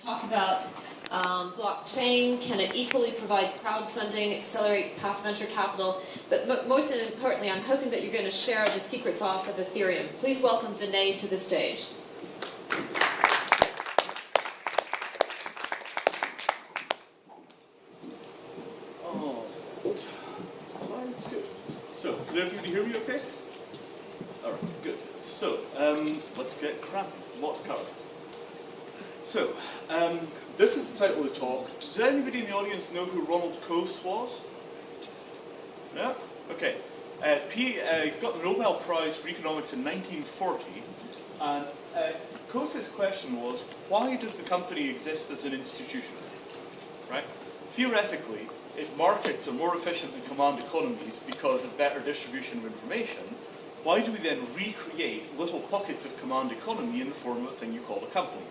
talk about blockchain. Can it equally provide crowdfunding, accelerate past venture capital? But most importantly, I'm hoping that you're going to share the secret sauce of Ethereum. Please welcome Vinay to the stage. Oh, slides, good. So, can everybody hear me okay? All right, good. So, let's get cracking. A lot to cover. So, this is the title of the talk. Does anybody in the audience know who Ronald Coase was? No? Okay. He got the Nobel Prize for Economics in 1940, and Coase's question was, why does the company exist as an institution? Right? Theoretically, if markets are more efficient than command economies because of better distribution of information, why do we then recreate little pockets of command economy in the form of a thing you call a company?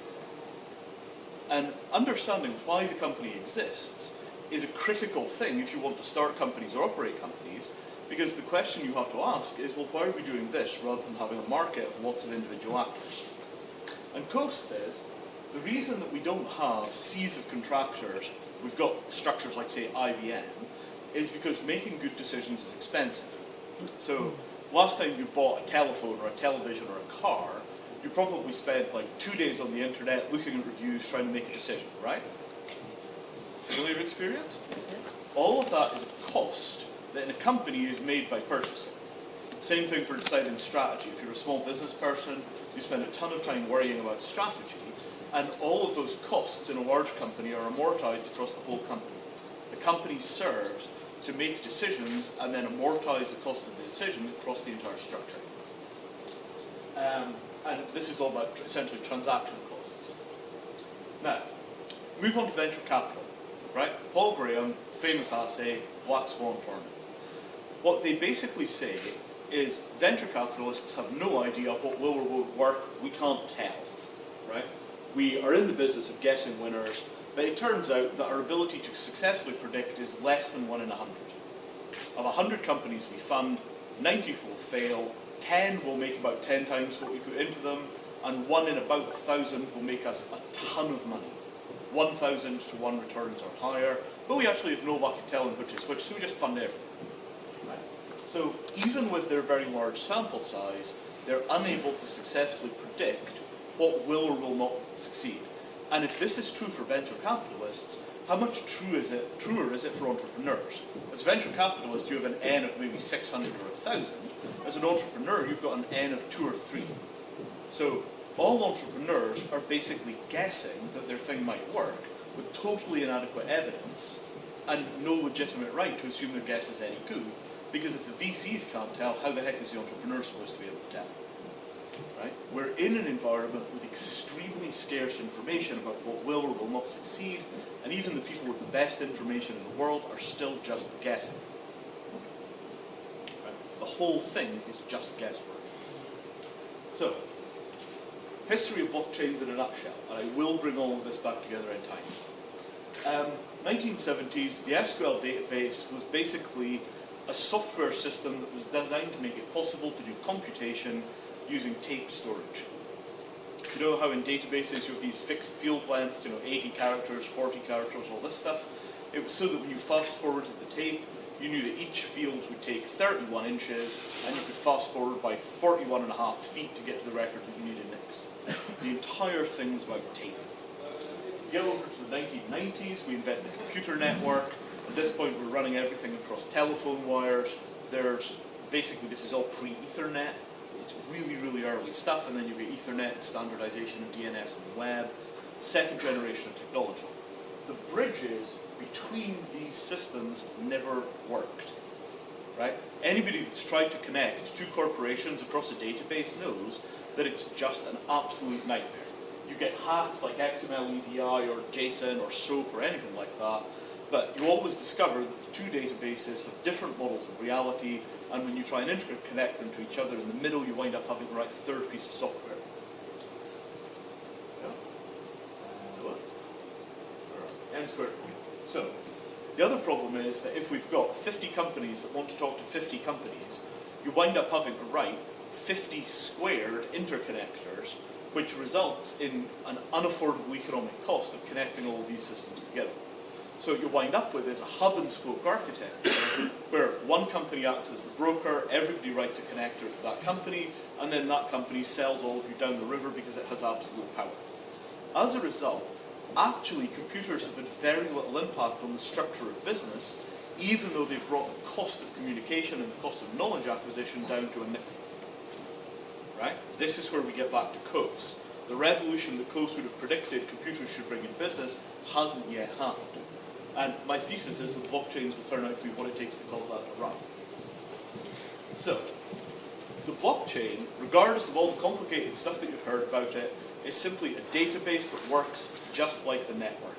And understanding why the company exists is a critical thing if you want to start companies or operate companies, because the question you have to ask is, well, why are we doing this rather than having a market of lots of individual actors? And Coase says, the reason that we don't have seas of contractors, we've got structures like, say, IBM, is because making good decisions is expensive. So, last time you bought a telephone or a television or a car, you probably spent like 2 days on the internet looking at reviews, trying to make a decision, right? Familiar experience? All of that is a cost that in a company is made by purchasing. Same thing for deciding strategy. If you're a small business person, you spend a ton of time worrying about strategy, and all of those costs in a large company are amortized across the whole company. The company serves to make decisions and then amortize the cost of the decision across the entire structure. And this is all about essentially transaction costs. Now, move on to venture capital, right? Paul Graham, famous essay, Black Swan Farming. What they basically say is venture capitalists have no idea what will or won't work, we can't tell, right? We are in the business of guessing winners, but it turns out that our ability to successfully predict is less than 1 in 100. Of 100 companies we fund, 90 will fail, 10 will make about 10 times what we put into them, and 1 in about 1,000 will make us a ton of money. 1,000 to 1 returns are higher, but we actually have no luck at telling which is which, so we just fund everything. Right? So even with their very large sample size, they're unable to successfully predict what will or will not succeed. And if this is true for venture capitalists, how much truer is it for entrepreneurs? As a venture capitalist, you have an N of maybe 600 or 1,000. As an entrepreneur, you've got an N of 2 or 3. So all entrepreneurs are basically guessing that their thing might work with totally inadequate evidence and no legitimate right to assume their guess is any good, because if the VCs can't tell, how the heck is the entrepreneur supposed to be able to tell? Right? We're in an environment with extremely scarce information about what will or will not succeed, and even the people with the best information in the world are still just guessing. Right? The whole thing is just guesswork. So, history of blockchains in a nutshell, and I will bring all of this back together in time. 1970s, the SQL database was basically a software system that was designed to make it possible to do computation using tape storage. You know how in databases you have these fixed field lengths, 80 characters, 40 characters, all this stuff? It was so that when you fast forwarded the tape, you knew that each field would take 31 inches, and you could fast forward by 41.5 feet to get to the record that you needed next. The entire thing was about tape. Get over to the 1990s, we invent the computer network. At this point, we're running everything across telephone wires. Basically, this is all pre-Ethernet. It's really, really early stuff, and then you get Ethernet, standardization of DNS and the web, second generation of technology. The bridges between these systems never worked, right? Anybody that's tried to connect two corporations across a database knows that it's just an absolute nightmare. You get hacks like XML EDI or JSON or SOAP or anything like that, but you always discover that the two databases have different models of reality, and when you try and interconnect them to each other, in the middle you wind up having to write a third piece of software. N squared. So, the other problem is that if we've got 50 companies that want to talk to 50 companies, you wind up having to write 50 squared interconnectors which results in an unaffordable economic cost of connecting all of these systems together. So what you wind up with is a hub-and-spoke architecture where one company acts as the broker, everybody writes a connector to that company, and then that company sells all of you down the river because it has absolute power. As a result, actually computers have had very little impact on the structure of business, even though they've brought the cost of communication and the cost of knowledge acquisition down to a nickel. Right? This is where we get back to Coase. The revolution that Coase would have predicted computers should bring in business hasn't yet happened. And my thesis is that blockchains will turn out to be what it takes to cause that to run. So, the blockchain, regardless of all the complicated stuff that you've heard about it, is simply a database that works just like the network.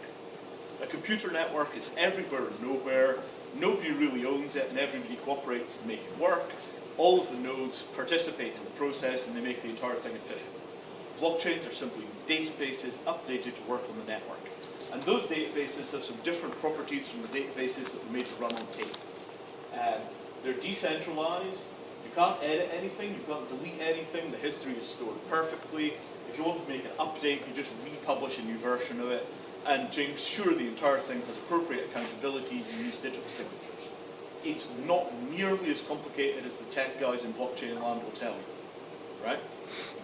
A computer network is everywhere and nowhere. Nobody really owns it, and everybody cooperates to make it work. All of the nodes participate in the process, and they make the entire thing efficient. Blockchains are simply databases updated to work on the network. And those databases have some different properties from the databases that were made to run on tape. They're decentralized. You can't edit anything. You can't delete anything. The history is stored perfectly. If you want to make an update, you just republish a new version of it. And to ensure the entire thing has appropriate accountability, you use digital signatures. It's not nearly as complicated as the tech guys in blockchain land will tell you. Right?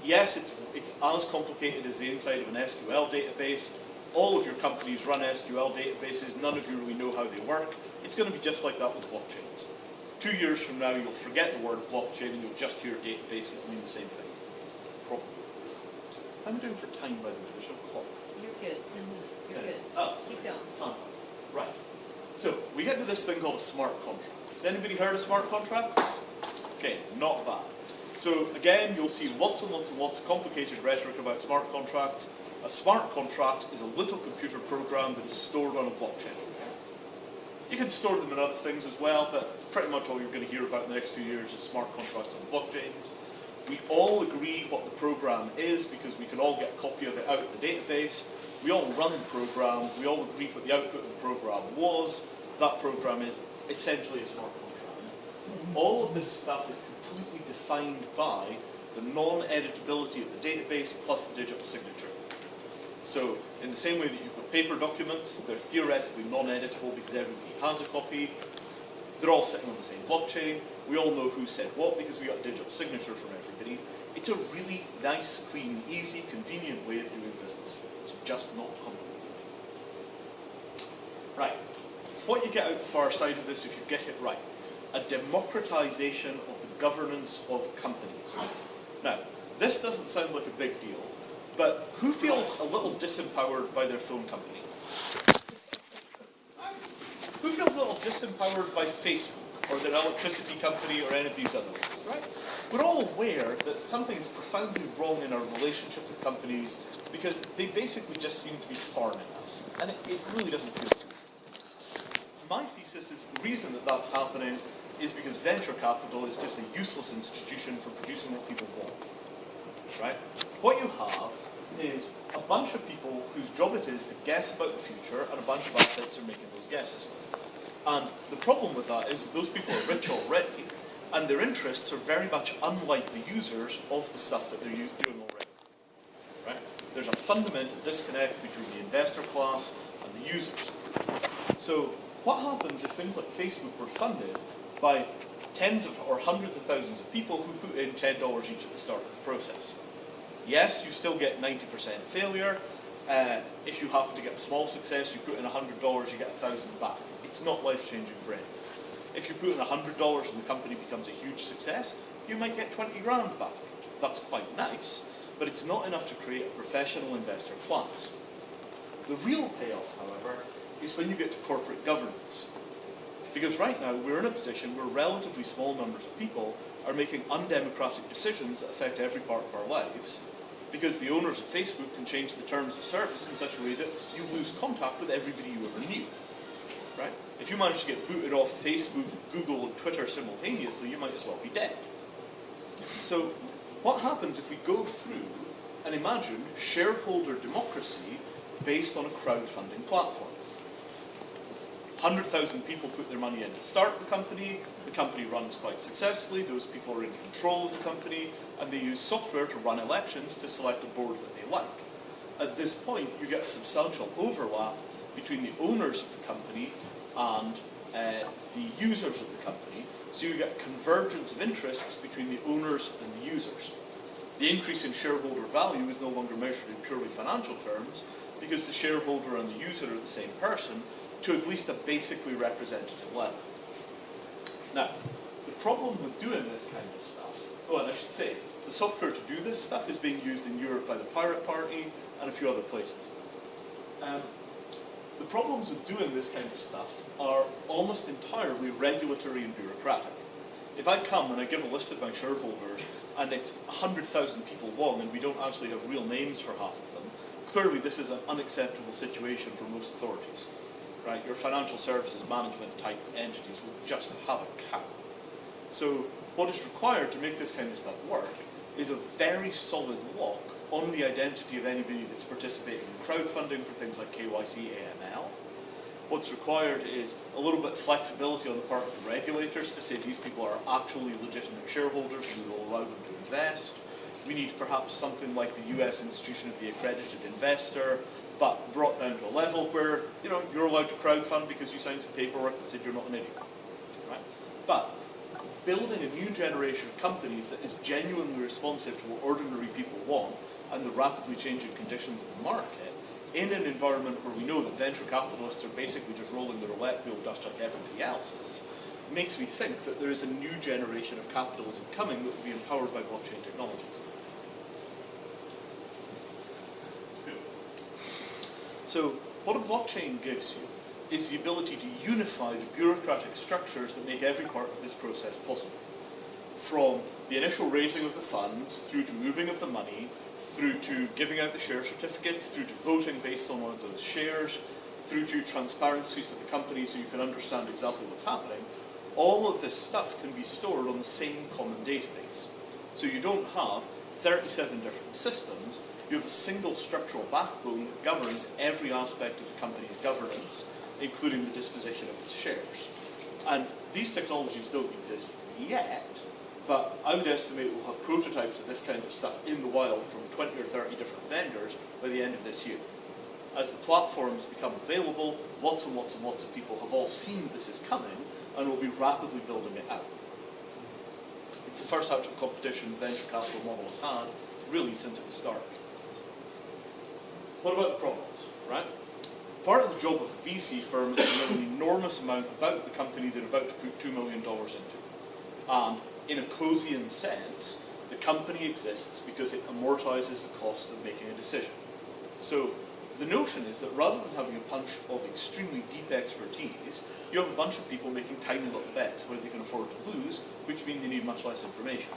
Yes, it's as complicated as the inside of an SQL database. All of your companies run SQL databases. None of you really know how they work. It's going to be just like that with blockchains. 2 years from now, you'll forget the word blockchain and you'll just hear database. It'll mean the same thing. Probably. How am I doing for time, by the way? There's no clock. You're good. 10 minutes. You're good. Oh. Keep going. Fantastic. Right. So we get to this thing called a smart contract. Has anybody heard of smart contracts? Okay, not bad. So again, you'll see lots and lots and lots of complicated rhetoric about smart contracts. A smart contract is a little computer program that is stored on a blockchain. You can store them in other things as well, but pretty much all you're going to hear about in the next few years is smart contracts on blockchains. We all agree what the program is because we can all get a copy of it out of the database. We all run the program. We all agree what the output of the program was. That program is essentially a smart contract. All of this stuff is completely defined by the non-editability of the database plus the digital signature. So, in the same way that you've got paper documents, they're theoretically non-editable because everybody has a copy. They're all sitting on the same blockchain. We all know who said what because we got a digital signature from everybody. It's a really nice, clean, easy, convenient way of doing business. It's just not complicated. Right. What you get out the far side of this if you get it right. A democratization of the governance of companies. Now, this doesn't sound like a big deal. But who feels a little disempowered by their phone company? Who feels a little disempowered by Facebook or their electricity company or any of these other ones, right? We're all aware that something is profoundly wrong in our relationship with companies because they basically just seem to be farming us. And it really doesn't feel good. My thesis is the reason that that's happening is because venture capital is just a useless institution for producing what people want. Right? What you have is a bunch of people whose job it is to guess about the future, and a bunch of assets are making those guesses. And the problem with that is that those people are rich already, and their interests are very much unlike the users of the stuff that they're doing already. Right? There's a fundamental disconnect between the investor class and the users. So what happens if things like Facebook were funded by tens of or hundreds of thousands of people who put in $10 each at the start of the process? Yes, you still get 90% failure. If you happen to get a small success, you put in $100, you get 1,000 back. It's not life-changing for anyone. If you put in $100 and the company becomes a huge success, you might get 20 grand back. That's quite nice, but it's not enough to create a professional investor class. The real payoff, however, is when you get to corporate governance. Because right now, we're in a position where relatively small numbers of people are making undemocratic decisions that affect every part of our lives, because the owners of Facebook can change the terms of service in such a way that you lose contact with everybody you ever knew. Right? If you manage to get booted off Facebook, Google, and Twitter simultaneously, you might as well be dead. So what happens if we go through and imagine shareholder democracy based on a crowdfunding platform? 100,000 people put their money in to start the company runs quite successfully, those people are in control of the company, and they use software to run elections to select a board that they like. At this point, you get a substantial overlap between the owners of the company and the users of the company, so you get convergence of interests between the owners and the users. The increase in shareholder value is no longer measured in purely financial terms, because the shareholder and the user are the same person, to at least a basically representative level. Now, the problem with doing this kind of stuff, and I should say, the software to do this stuff is being used in Europe by the Pirate Party and a few other places. The problems with doing this kind of stuff are almost entirely regulatory and bureaucratic. If I come and I give a list of my shareholders and it's 100,000 people long and we don't actually have real names for half of them, clearly this is an unacceptable situation for most authorities. Right? Your financial services management type entities will just have a cow. So what is required to make this kind of stuff work is a very solid lock on the identity of anybody that's participating in crowdfunding for things like KYC, AML. What's required is a little bit of flexibility on the part of the regulators to say these people are actually legitimate shareholders and we will allow them to invest. We need perhaps something like the US institution of the accredited investor, but brought down to a level where you're allowed to crowdfund because you signed some paperwork that said you're not an idiot. Right? But building a new generation of companies that is genuinely responsive to what ordinary people want and the rapidly changing conditions of the market in an environment where we know that venture capitalists are basically just rolling the roulette wheel just like everybody else is, makes me think that there is a new generation of capitalism coming that will be empowered by blockchain technologies. So what a blockchain gives you is the ability to unify the bureaucratic structures that make every part of this process possible. From the initial raising of the funds, through to moving of the money, through to giving out the share certificates, through to voting based on one of those shares, through to transparency for the company so you can understand exactly what's happening, all of this stuff can be stored on the same common database. So you don't have 37 different systems, you have a single structural backbone that governs every aspect of the company's governance, including the disposition of its shares. And these technologies don't exist yet, but I would estimate we'll have prototypes of this kind of stuff in the wild from 20 or 30 different vendors by the end of this year. As the platforms become available, lots and lots and lots of people have all seen this is coming and will be rapidly building it out. It's the first actual competition the venture capital model has had, really, since it was started. What about the problems, right? Part of the job of a VC firm is to know an enormous amount about the company they're about to put $2 million into. And in a Coasean sense, the company exists because it amortizes the cost of making a decision. So the notion is that rather than having a bunch of extremely deep expertise, you have a bunch of people making tiny little bets where they can afford to lose, which means they need much less information.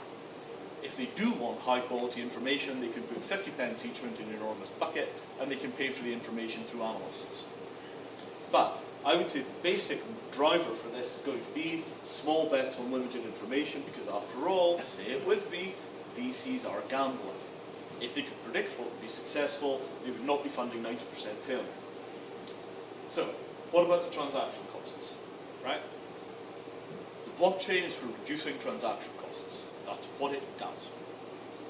If they do want high quality information, they can put 50 pence each into an enormous bucket, and they can pay for the information through analysts. But I would say the basic driver for this is going to be small bets on limited information, because after all, say it with me, VCs are gambling. If they could predict what would be successful, they would not be funding 90% failure. So, what about the transaction costs, right? The blockchain is for reducing transaction costs. That's what it does,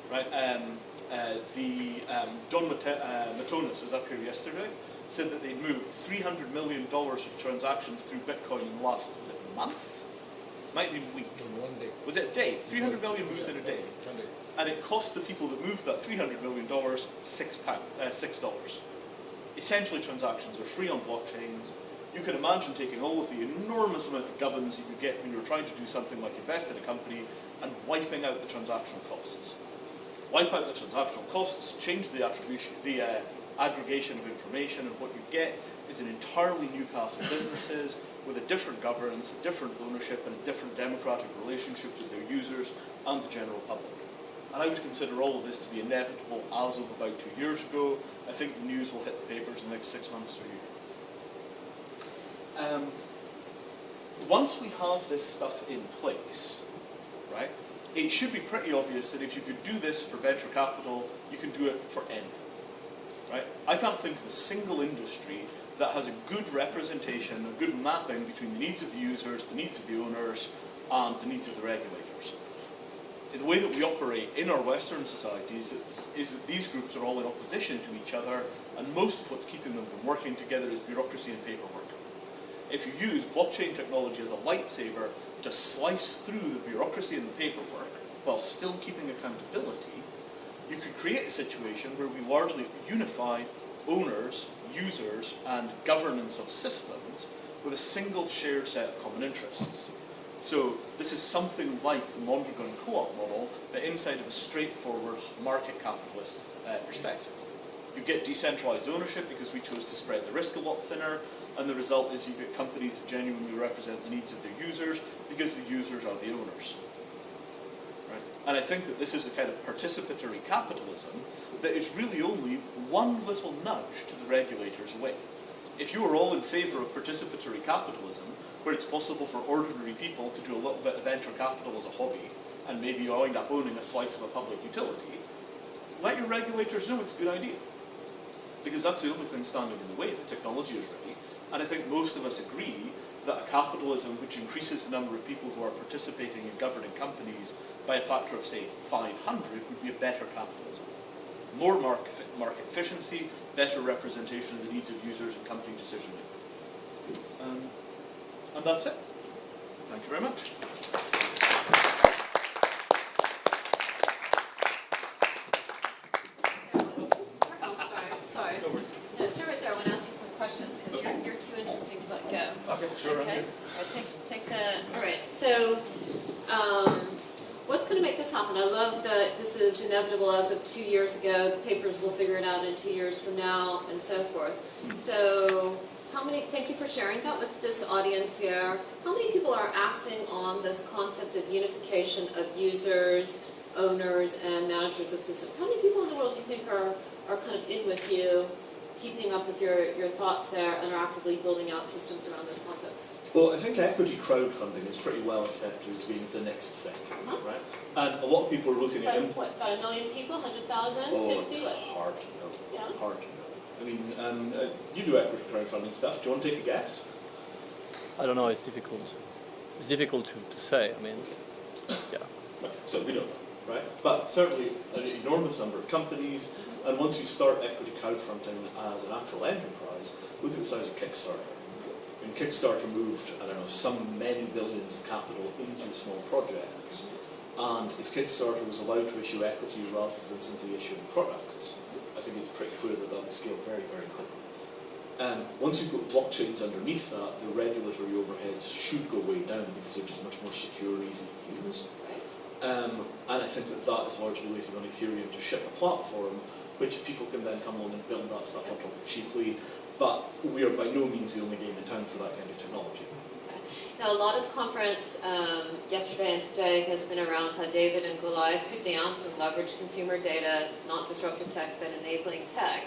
right? John Matonis was up here yesterday, said that they'd moved $300 million of transactions through Bitcoin in the last, was it a month? Might be a week. In 1 day. Was it a day? 300 million moved in a day. And it cost the people that moved that $300 million $6. Essentially, transactions are free on blockchains. You can imagine taking all of the enormous amount of gubbins that you get when you're trying to do something like invest in a company and wiping out the transactional costs. Wipe out the transactional costs, change the attribution, the aggregation of information, and what you get is an entirely new class of businesses with a different governance, a different ownership, and a different democratic relationship with their users and the general public. And I would consider all of this to be inevitable as of about 2 years ago. I think the news will hit the papers in the next 6 months to a year. Once we have this stuff in place, right, it should be pretty obvious that if you could do this for venture capital, you can do it for anything. right? I can't think of a single industry that has a good representation, a good mapping between the needs of the users, the needs of the owners, and the needs of the regulators. The way that we operate in our Western societies is that these groups are all in opposition to each other, and most of what's keeping them from working together is bureaucracy and paperwork. If you use blockchain technology as a lightsaber to slice through the bureaucracy and the paperwork while still keeping accountability, you could create a situation where we largely unify owners, users, and governance of systems with a single shared set of common interests. So this is something like the Mondragon co-op model, but inside of a straightforward market capitalist perspective. You get decentralized ownership because we chose to spread the risk a lot thinner, and the result is you get companies that genuinely represent the needs of their users because the users are the owners. Right? And I think that this is a kind of participatory capitalism that is really only one little nudge to the regulators away. If you are all in favour of participatory capitalism, where it's possible for ordinary people to do a little bit of venture capital as a hobby, and maybe you wind up owning a slice of a public utility, let your regulators know it's a good idea. Because that's the only thing standing in the way. The technology is ready. And I think most of us agree that a capitalism which increases the number of people who are participating in governing companies by a factor of, say, 500 would be a better capitalism. More market efficiency, better representation of the needs of users and company decision making. And that's it. Thank you very much. Sorry. No worries. No, stay right there. I want to ask you some questions because you're too interesting to let go. Okay, sure. Okay. All right, take the. All right. So, what's going to make this happen? I love that this is inevitable as of 2 years ago. The papers will figure it out in 2 years from now, and so forth. So, thank you for sharing that with this audience here. How many people are acting on this concept of unification of users, owners, and managers of systems? How many people in the world do you think are kind of in with you, keeping up with your thoughts there, and are actively building out systems around those concepts? Well, I think equity crowdfunding is pretty well accepted as being the next thing, right? And a lot of people are looking at What, about 1 million people, 100,000, Oh, 50? it's hard to know. Yeah. Hard to know. I mean, you do equity crowdfunding stuff. Do you want to take a guess? I don't know. It's difficult. It's difficult to say. I mean, yeah. Okay, so we don't know, right? But certainly an enormous number of companies. And once you start equity crowdfunding as an actual enterprise, look at the size of Kickstarter. And Kickstarter moved, I don't know, some many billions of capital into small projects. And if Kickstarter was allowed to issue equity rather than simply issuing products, I think it's pretty clear that that would scale very, very quickly. Once you've got blockchains underneath that, the regulatory overheads should go way down because they're just much more secure and easy to use. And I think that that is largely waiting on Ethereum to ship a platform which people can then come along and build that stuff on top of cheaply. But we are by no means the only game in town for that kind of technology. Now, a lot of the conference yesterday and today has been around how David and Goliath could dance and leverage consumer data, not disruptive tech, but enabling tech.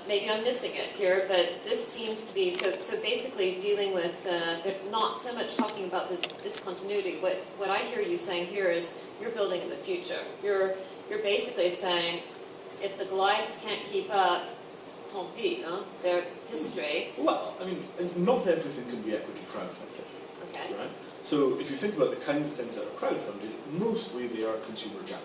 Maybe I'm missing it here, but this seems to be, so basically dealing with, they're not so much talking about the discontinuity. What I hear you saying here is you're building in the future. You're basically saying, if the Goliaths can't keep up, tant pis, their history. Well, I mean, not everything can be equity crowdfunded. Okay. Right? So if you think about the kinds of things that are crowdfunded, mostly they are consumer junk.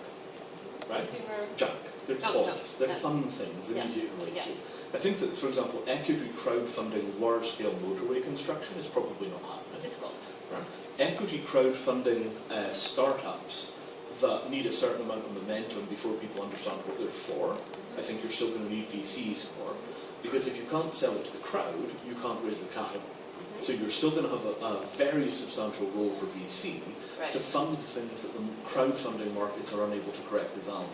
Right? Consumer junk. They're toys. They're fun things. They're easy to relate to. I think that, for example, equity crowdfunding large-scale motorway construction is probably not happening. Difficult. Right? Equity crowdfunding startups that need a certain amount of momentum before people understand what they're for, I think you're still going to need VCs for, because if you can't sell it to the crowd, you can't raise the capital. So you're still going to have a very substantial role for VC to fund the things that the crowdfunding markets are unable to correctly value.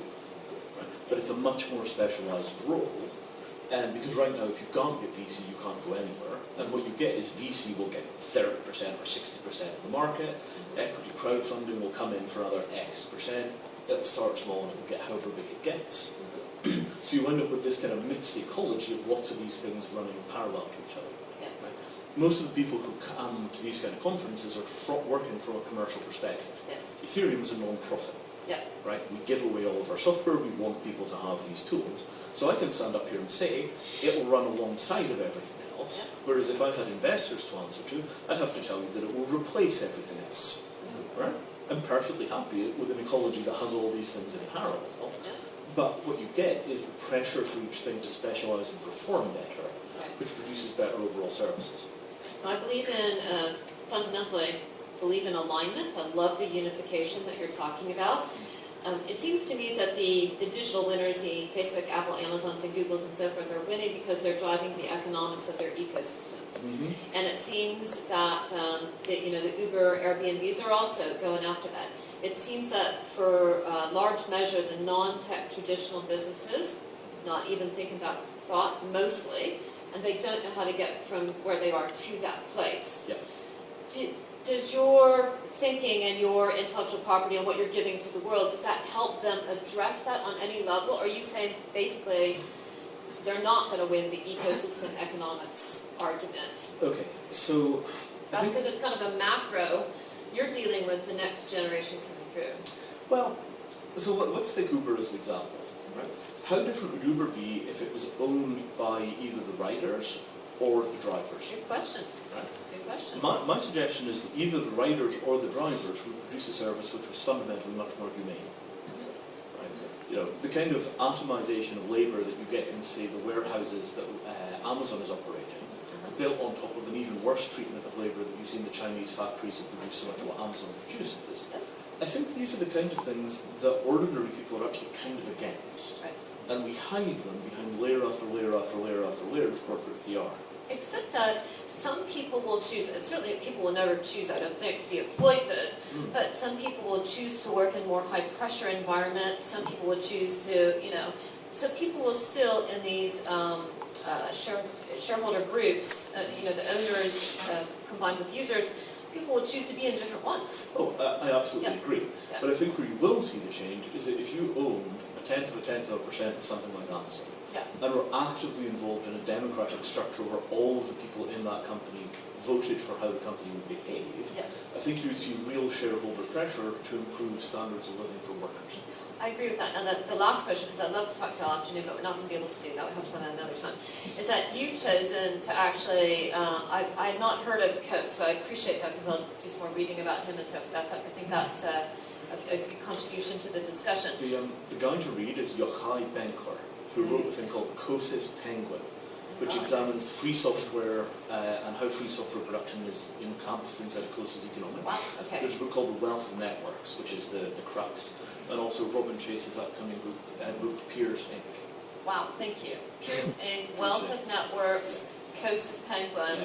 Right? But it's a much more specialised role, because right now if you can't get VC, you can't go anywhere. And what you get is VC will get 30% or 60% of the market, equity crowdfunding will come in for another X%, it'll start small and it'll get however big it gets. So you end up with this kind of mixed ecology of lots of these things running parallel to each other. Right? Most of the people who come to these kind of conferences are working from a commercial perspective. Ethereum is a non-profit. Right? We give away all of our software, we want people to have these tools. So I can stand up here and say, it will run alongside of everything else, whereas if I had investors to answer to, I'd have to tell you that it will replace everything else. Right? I'm perfectly happy with an ecology that has all these things in parallel, but what you get is the pressure for each thing to specialise and perform better, which produces better overall services. I believe in, fundamentally, believe in alignment. I love the unification that you're talking about. It seems to me that the digital winners, the Facebook, Apple, Amazons, and Googles, and so forth, are winning because they're driving the economics of their ecosystems. And it seems that the Uber, Airbnbs are also going after that. It seems that for large measure, the non-tech traditional businesses, not even thinking that thought mostly, and they don't know how to get from where they are to that place. Does your thinking and your intellectual property and what you're giving to the world, does that help them address that on any level? Or are you saying basically they're not going to win the ecosystem economics argument? Okay, so that's because it's kind of a macro. You're dealing with the next generation coming through. Well, so let's take Uber as an example. Right? How different would Uber be if it was owned by either the riders or the drivers? Good question. Right? Good question. My suggestion is that either the riders or the drivers would produce a service which was fundamentally much more humane. Right? The kind of atomization of labour that you get in, say, the warehouses that Amazon is operating, built on top of an even worse treatment of labour that you see in the Chinese factories that produce so much of what Amazon produces. I think these are the kind of things that ordinary people are actually kind of against. Right. And we hide them behind layer after layer after layer after layer of corporate PR. Except that some people will choose, certainly people will never choose, I don't think, to be exploited, but some people will choose to work in more high-pressure environments, some people will choose to, so people will still, in these shareholder groups, the owners combined with users, people will choose to be in different ones. Oh, I absolutely agree. Yeah. But I think where you will see the change is that if you owned a tenth of a percent of something like Amazon, and were actively involved in a democratic structure where all of the people in that company voted for how the company would behave, I think you would see real shareholder pressure to improve standards of living for workers. I agree with that. And the last question, because I'd love to talk to you all afternoon, but we're not going to be able to do that. We'll have to find that another time. Is that you've chosen to actually, I had not heard of Coase, so I appreciate that because I'll do some more reading about him and stuff. I think that's a good contribution to the discussion. The guy to read is Yochai Benkler, who wrote a thing called Coase's Penguin, which examines free software and how free software production is encompassed inside of Coase's economics. Wow, okay. There's a book called The Wealth of Networks, which is the crux, and also Robin Chase's upcoming book Peers, Inc. Wow, thank you. Peers, Inc., Wealth of Networks, Coase's Penguin.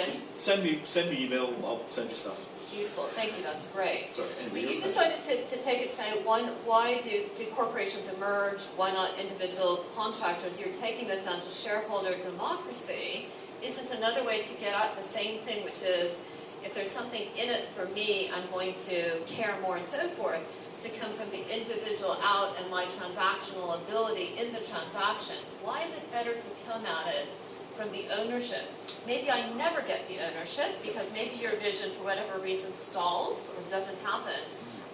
Just send me email, I'll send you stuff. Beautiful, thank you, that's great. Sorry, anyway, But you decided to take it saying, why do corporations emerge, why not individual contractors? You're taking this down to shareholder democracy. Isn't another way to get at the same thing, which is, if there's something in it for me, I'm going to care more and so forth, to come from the individual out and my transactional ability in the transaction. Why is it better to come at it from the ownership? Maybe I never get the ownership because maybe your vision for whatever reason stalls or doesn't happen.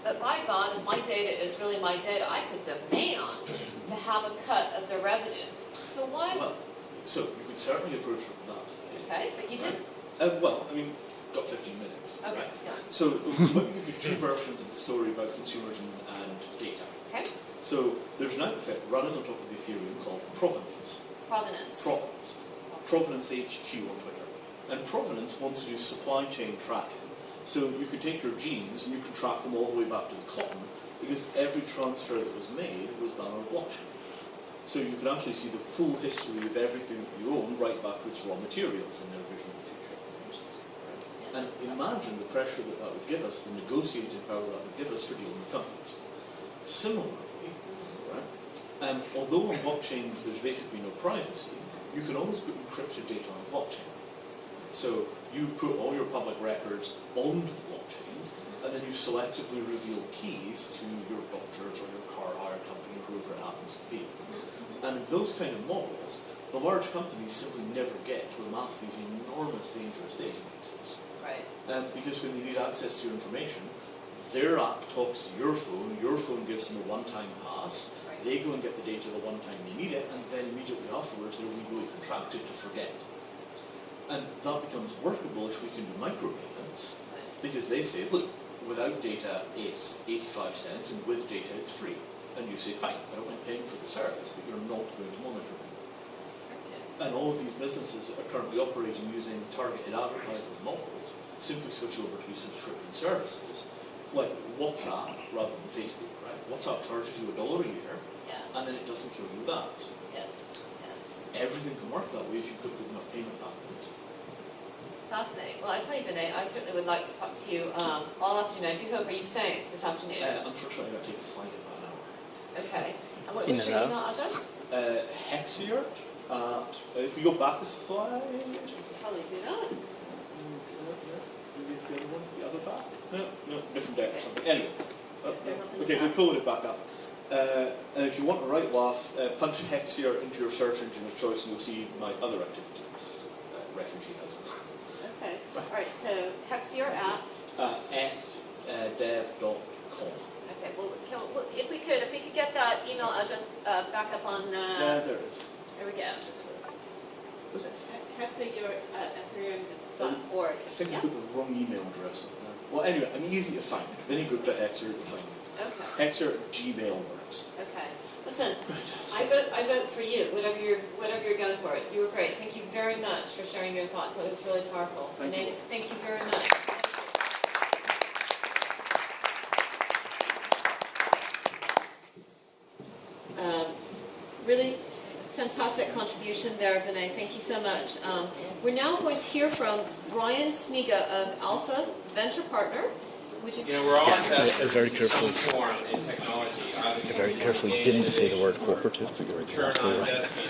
But by God, if my data is really my data, I could demand to have a cut of the revenue. So why? Well, so you could certainly approach it from that side. Okay, but you didn't. Got 15 minutes. Okay, right? yeah. So let me give you two versions of the story about consumers and data. Okay. So there's an outfit running on top of Ethereum called Provenance. Provenance HQ on Twitter. And Provenance wants to do supply chain tracking. So you could take your jeans and you could track them all the way back to the cotton because every transfer that was made was done on a blockchain. So you could actually see the full history of everything that you own right back to its raw materials in their vision of the future. And imagine the pressure that would give us, the negotiating power that would give us for dealing with companies. Similarly, although on blockchains there's basically no privacy, you can always put encrypted data on a blockchain. So you put all your public records onto the blockchains, and then you selectively reveal keys to your doctors or your car hire company or whoever it happens to be. And in those kind of models, the large companies simply never get to amass these enormous dangerous databases. Right. Because when they need access to your information, their app talks to your phone gives them a one-time pass, They go and get the data the one time they need it, and then immediately afterwards they're legally contracted to forget. And that becomes workable if we can do micropayments, because they say, look, without data it's 85 cents, and with data it's free. And you say, fine, I don't mind paying for the service, but you're not going to monitor me. And all of these businesses are currently operating using targeted advertising models, simply switch over to subscription services, like WhatsApp rather than Facebook, right? WhatsApp charges you $1 a year, and then it doesn't kill you that. Yes, yes. Everything can work that way if you've got good enough payment patterns. Fascinating. Well, I tell you, Vinay, I certainly would like to talk to you all afternoon. I do hope, are you staying this afternoon? Unfortunately, I take a flight in about an hour. Okay. And what's your email address? Hexier if we go back a slide. We could probably do that. Maybe it's the other one, the other back? No, different deck or something. Anyway, Okay, we're pulling it back up. And if you want a right laugh, punch Hexier into your search engine of choice and you'll see my other activity, refugee housing. Okay. Right. All right, so Hexier at? fdev.com. Okay, well, if we could get that email address back up on... Yeah, there it is. There we go. Was it? Hexier@ethereum.org. I think I put the wrong email address up there. Well, anyway, I'm easy to find. Vinny, go to Hexier, you'll find me. Okay. Hexier at Gmail works. Okay. Listen, Right. I vote for you, whatever you're going for it. You were great. Thank you very much for sharing your thoughts. It was really powerful. Thank you. Thank you very much. Really fantastic contribution there, Vinay. Thank you so much. We're now going to hear from Brian Smiga of Alpha Venture Partner. Would you? We're all investors very in carefully. some form in technology. I very carefully didn't say the word cooperative, but you're Return exactly on right. investment.